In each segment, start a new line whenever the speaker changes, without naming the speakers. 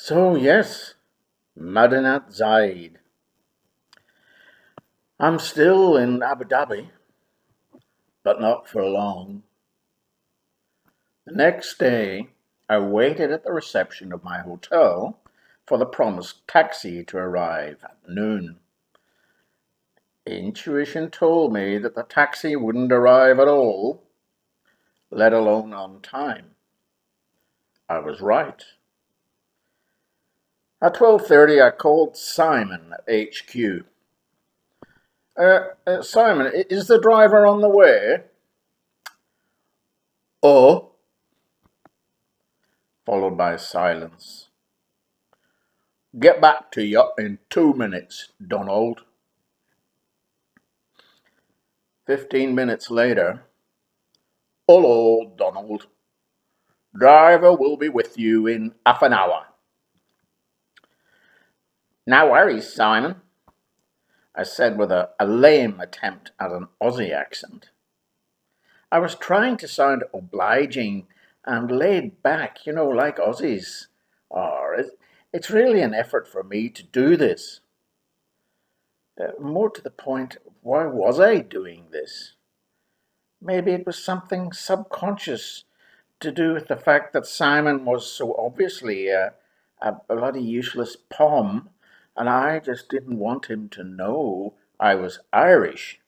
So yes, Madinat Zayed. I'm still in Abu Dhabi, but not for long. The next day, I waited at the reception of my hotel for the promised taxi to arrive at noon. Intuition told me that the taxi wouldn't arrive at all, let alone on time. I was right. At 12:30, I called Simon at HQ. Simon, is the driver on the way? Oh, followed by silence. Get back to you in 2 minutes, Donald. 15 minutes later. Hello, Donald. Driver will be with you in half an hour. No worries, Simon, I said with a lame attempt at an Aussie accent. I was trying to sound obliging and laid back, like Aussies are. It's really an effort for me to do this. More to the point, why was I doing this? Maybe it was something subconscious to do with the fact that Simon was so obviously a bloody useless pom, and I just didn't want him to know I was Irish.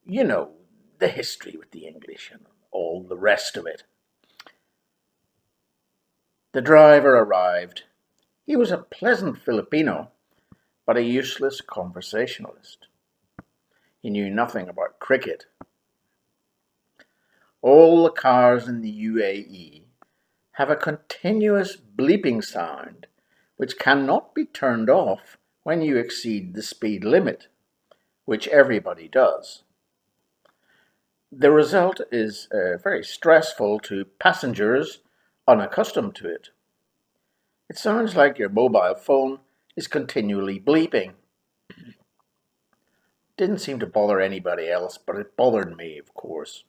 You know, the history with the English and all the rest of it. The driver arrived. He was a pleasant Filipino, but a useless conversationalist. He knew nothing about cricket. All the cars in the UAE have a continuous bleeping sound which cannot be turned off when you exceed the speed limit, which everybody does. The result is very stressful to passengers unaccustomed to it. It sounds like your mobile phone is continually bleeping. Didn't seem to bother anybody else, but it bothered me, of course.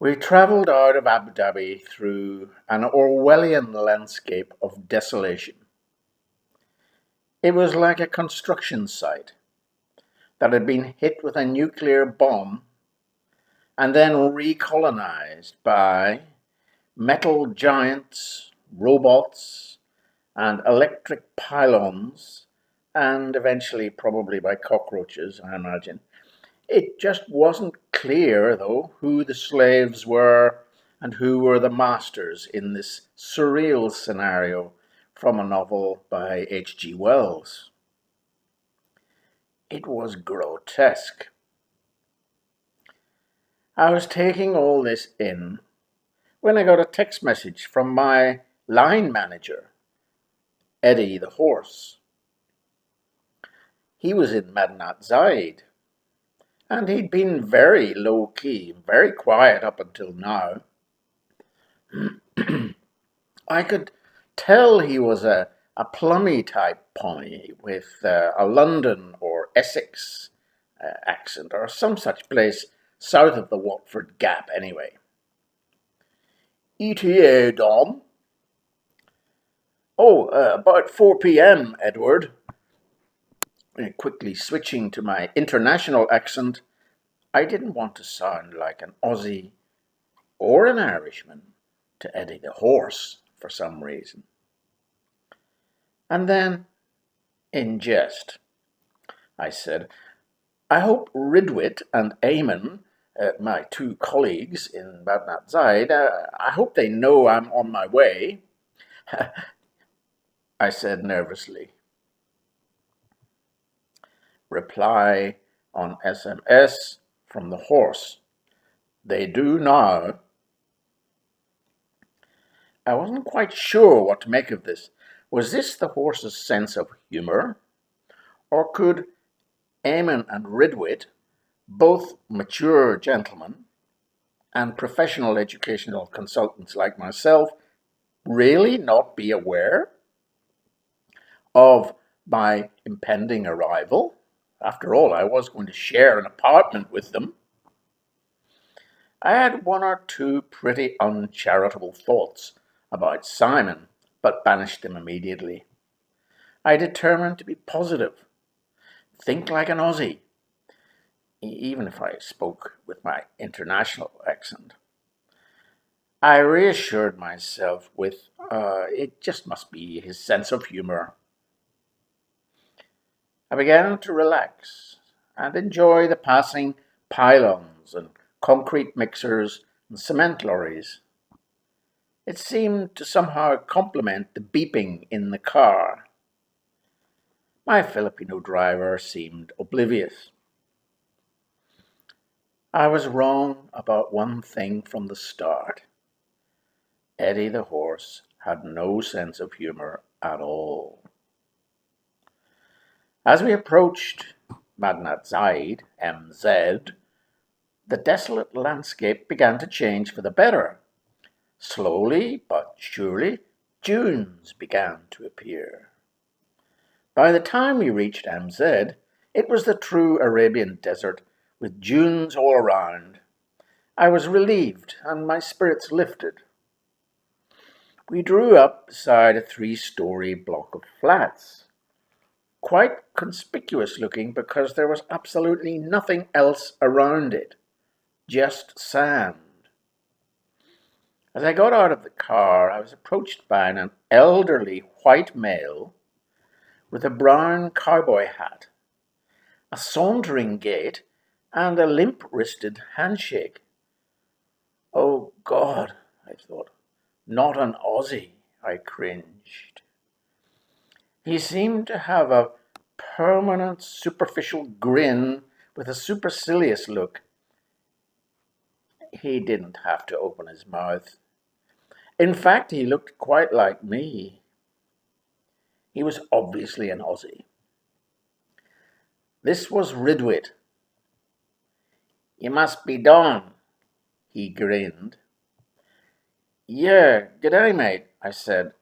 We travelled out of Abu Dhabi through an Orwellian landscape of desolation. It was like a construction site that had been hit with a nuclear bomb and then recolonized by metal giants, robots, and electric pylons, and eventually probably by cockroaches, I imagine. It just wasn't clear, though, who the slaves were and who were the masters in this surreal scenario from a novel by H.G. Wells. It was grotesque. I was taking all this in when I got a text message from my line manager, Eddie the horse. He was in Madinat Zayed, and he'd been very low-key, very quiet up until now. I could tell he was a plummy type pony with a London or Essex accent, or some such place south of the Watford Gap anyway. ETA, Dom. Oh, about 4 p.m., Edward. Quickly switching to my international accent, I didn't want to sound like an Aussie or an Irishman to Eddie the horse for some reason. And then, in jest, I said, I hope Ridwit and Eamon, my two colleagues in Madinat Zayed, I hope they know I'm on my way. I said nervously. Reply on SMS from the horse. They do now. I wasn't quite sure what to make of this. Was this the horse's sense of humour? Or could Eamon and Ridwit, both mature gentlemen and professional educational consultants like myself, really not be aware of my impending arrival? After all, I was going to share an apartment with them. I had one or two pretty uncharitable thoughts about Simon, but banished them immediately. I determined to be positive, think like an Aussie, even if I spoke with my international accent. I reassured myself with, it just must be his sense of humor. I began to relax and enjoy the passing pylons and concrete mixers and cement lorries. It seemed to somehow complement the beeping in the car. My Filipino driver seemed oblivious. I was wrong about one thing from the start. Eddie the horse had no sense of humor at all. As we approached Madinat Zayed, MZ, the desolate landscape began to change for the better. Slowly but surely, dunes began to appear. By the time we reached MZ, it was the true Arabian desert with dunes all around. I was relieved and my spirits lifted. We drew up beside a 3-story block of flats. Quite conspicuous looking because there was absolutely nothing else around it, just sand. As I got out of the car, I was approached by an elderly white male with a brown cowboy hat, a sauntering gait, and a limp-wristed handshake. Oh God, I thought, not an Aussie, I cringed. He seemed to have a permanent superficial grin with a supercilious look. He didn't have to open his mouth. In fact, he looked quite like me. He was obviously an Aussie. This was Ridwit. You must be Don, he grinned. Yeah, g'day, mate, I said,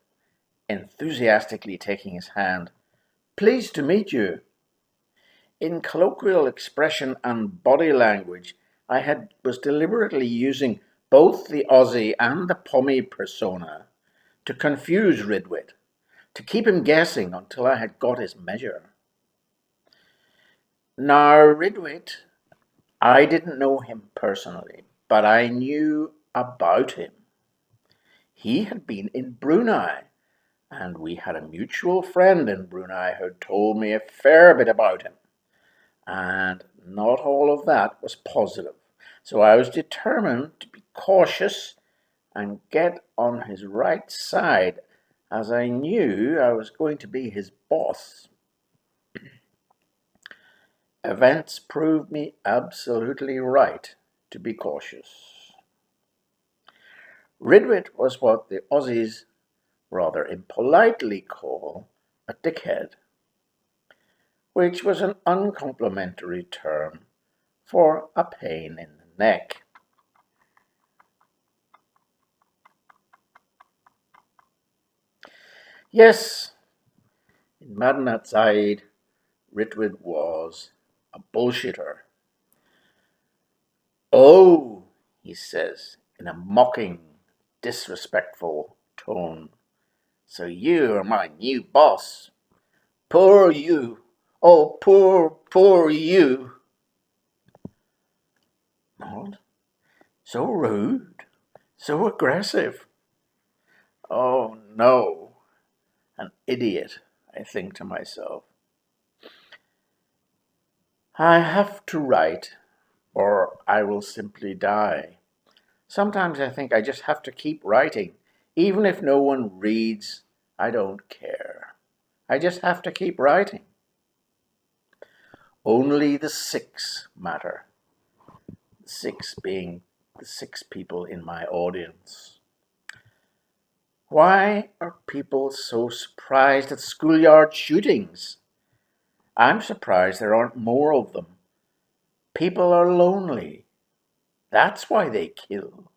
enthusiastically taking his hand. Pleased to meet you. In colloquial expression and body language, was deliberately using both the Aussie and the Pommy persona to confuse Ridwit, to keep him guessing until I had got his measure. Now, Ridwit, I didn't know him personally, but I knew about him. He had been in Brunei, and we had a mutual friend in Brunei who told me a fair bit about him. And not all of that was positive. So I was determined to be cautious and get on his right side, as I knew I was going to be his boss. Events proved me absolutely right to be cautious. Ridwit was what the Aussies rather impolitely call a dickhead, which was an uncomplimentary term for a pain in the neck. Yes, in Madinat Zayed, Ridwit was a bullshitter. Oh, he says in a mocking, disrespectful tone. So you are my new boss. Poor you. Oh, poor you. What? So rude. So aggressive. Oh, no. An idiot, I think to myself. I have to write, or I will simply die. Sometimes I think I just have to keep writing. Even if no one reads, I don't care. I just have to keep writing. Only the 6 matter. The 6 being the 6 people in my audience. Why are people so surprised at schoolyard shootings? I'm surprised there aren't more of them. People are lonely. That's why they kill.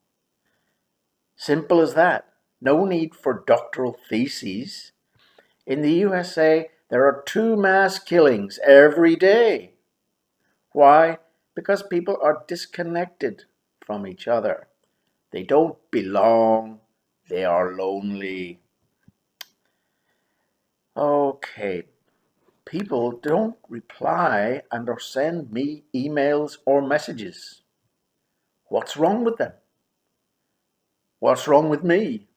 Simple as that. No need for doctoral theses. In the USA, there are 2 mass killings every day. Why? Because people are disconnected from each other. They don't belong. They are lonely. Okay, people don't reply and or send me emails or messages. What's wrong with them? What's wrong with me?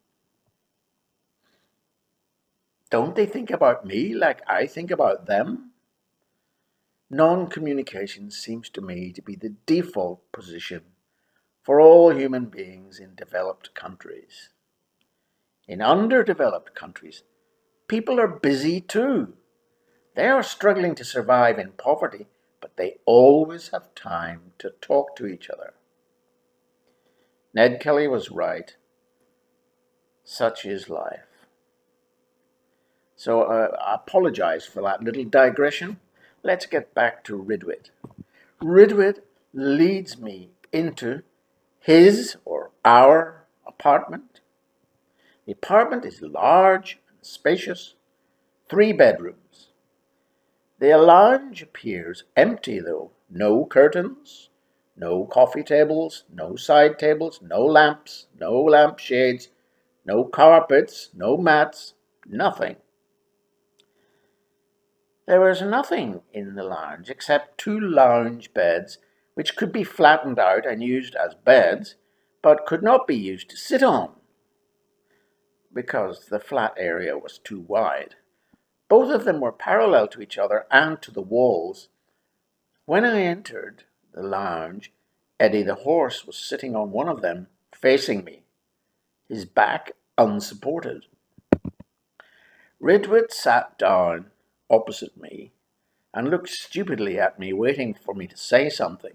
Don't they think about me like I think about them? Non-communication seems to me to be the default position for all human beings in developed countries. In underdeveloped countries, people are busy too. They are struggling to survive in poverty, but they always have time to talk to each other. Ned Kelly was right. Such is life. So I apologize for that little digression. Let's get back to Ridwit. Ridwit leads me into his or our apartment. The apartment is large and spacious, 3 bedrooms. The lounge appears empty though. No curtains, no coffee tables, no side tables, no lamps, no lampshades, no carpets, no mats, nothing. There was nothing in the lounge except 2 lounge beds which could be flattened out and used as beds, but could not be used to sit on because the flat area was too wide. Both of them were parallel to each other and to the walls. When I entered the lounge, Eddie the horse was sitting on one of them, facing me, his back unsupported. Ridwit sat down opposite me and looked stupidly at me, waiting for me to say something.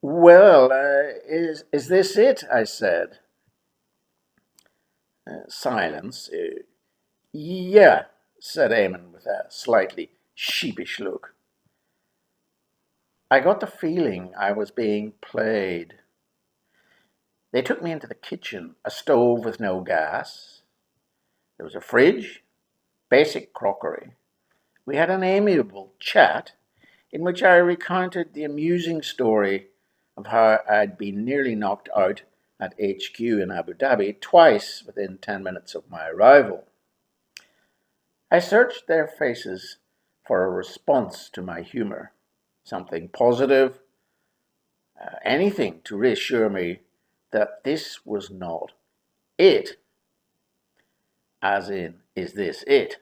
Well, is this it? I said. Silence. Yeah, said Eamon with a slightly sheepish look. I got the feeling I was being played. They took me into the kitchen, a stove with no gas. There was a fridge, basic crockery. We had an amiable chat in which I recounted the amusing story of how I'd been nearly knocked out at HQ in Abu Dhabi twice within 10 minutes of my arrival. I searched their faces for a response to my humour, something positive, anything to reassure me that this was not it, as in, is this it?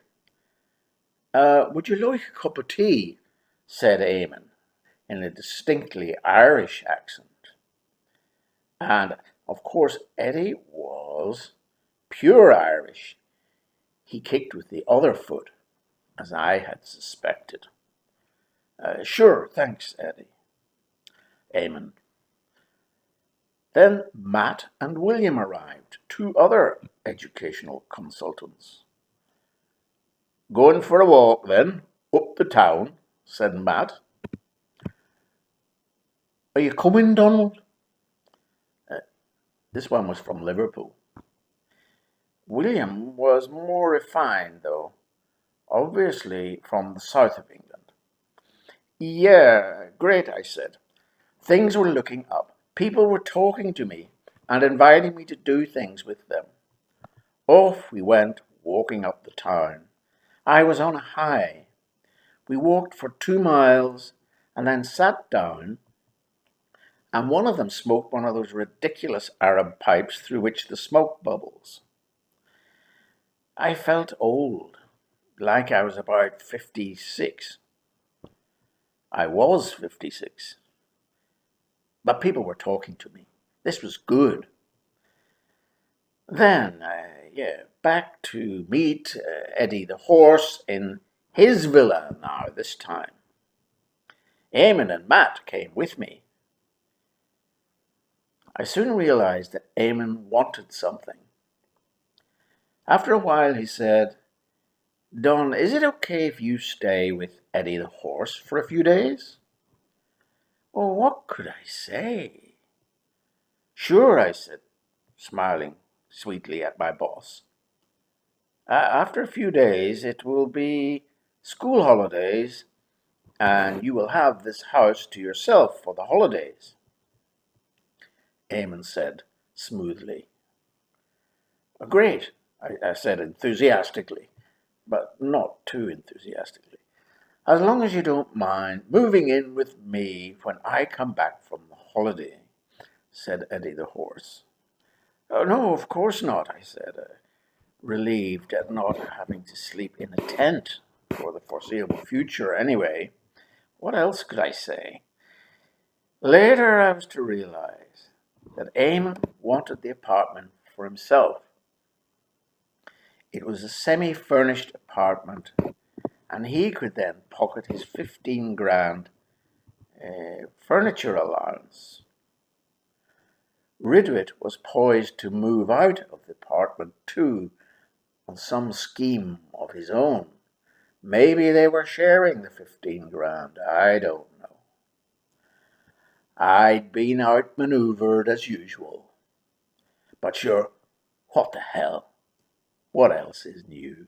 Would you like a cup of tea? Said Eamon in a distinctly Irish accent. And of course, Eddie was pure Irish. He kicked with the other foot, as I had suspected. Sure, thanks, Eddie. Eamon. Then Matt and William arrived, 2 other educational consultants. Going for a walk, then, up the town, said Matt. Are you coming, Donald? This one was from Liverpool. William was more refined, though, obviously from the south of England. Yeah, great, I said. Things were looking up. People were talking to me and inviting me to do things with them. Off we went, walking up the town. I was on a high. We walked for 2 miles and then sat down, and one of them smoked one of those ridiculous Arab pipes through which the smoke bubbles. I felt old, like I was about 56. I was 56. But people were talking to me. This was good. Then, back to meet Eddie the horse in his villa now this time. Eamon and Matt came with me. I soon realized that Eamon wanted something. After a while he said, Don, is it okay if you stay with Eddie the horse for a few days? Oh, what could I say? Sure, I said, smiling sweetly at my boss. After a few days, it will be school holidays, and you will have this house to yourself for the holidays, Eamon said smoothly. Great, I said enthusiastically, but not too enthusiastically. As long as you don't mind moving in with me when I come back from holiday, said Eddie the horse. Oh, no, of course not, I said, relieved at not having to sleep in a tent for the foreseeable future anyway. What else could I say? Later, I was to realize that Eamon wanted the apartment for himself. It was a semi-furnished apartment, and he could then pocket his 15 grand furniture allowance. Ridwit was poised to move out of the apartment too on some scheme of his own. Maybe they were sharing the 15 grand, I don't know. I'd been outmaneuvered as usual. But sure, what the hell? What else is new?